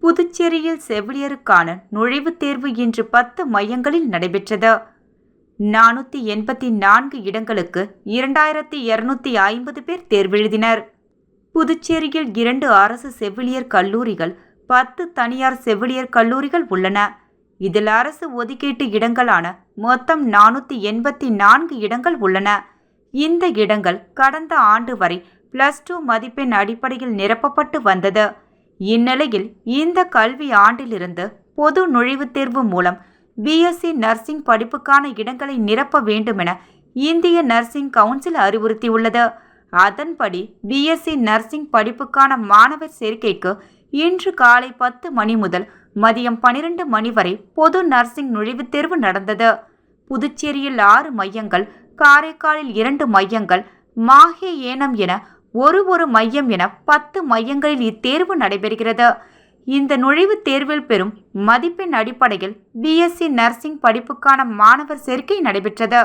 புதுச்சேரியில் செவிலியருக்கான நுழைவுத் தேர்வு இன்று 10 மையங்களில் நடைபெற்றது. 484 இடங்களுக்கு 2250 பேர் தேர்வெழுதினர். புதுச்சேரியில் 2 அரசு செவிலியர் கல்லூரிகள், 10 தனியார் செவிலியர் கல்லூரிகள் உள்ளன. இதில் அரசு ஒதுக்கீட்டு இடங்களான மொத்தம் 484 இடங்கள் உள்ளன. இந்த இடங்கள் கடந்த ஆண்டு வரை +2 மதிப்பெண் அடிப்படையில் நிரப்பப்பட்டு வந்தது. இந்நிலையில் இந்த கல்வி ஆண்டிலிருந்து பொது நுழைவுத் தேர்வு மூலம் பிஎஸ்சி நர்சிங் படிப்புக்கான இடங்களை நிரப்ப வேண்டுமென இந்திய நர்சிங் கவுன்சில் அறிவுறுத்தியுள்ளது. அதன்படி பிஎஸ்சி நர்சிங் படிப்புக்கான மாணவர் சேர்க்கைக்கு இன்று காலை 10 மணி முதல் மதியம் 12 மணி வரை பொது நர்சிங் நுழைவுத் தேர்வு நடந்தது. புதுச்சேரியில் 6 மையங்கள், காரைக்காலில் 2 மையங்கள், மாஹே ஏனம் என ஒரு மையம் என 10 மையங்களில் இத்தேர்வு நடைபெறுகிறது. இந்த நுழைவுத் தேர்வில் பெறும் மதிப்பெண் அடிப்படையில் பிஎஸ்சி நர்சிங் படிப்புக்கான மாணவர் சேர்க்கை நடைபெற்றது.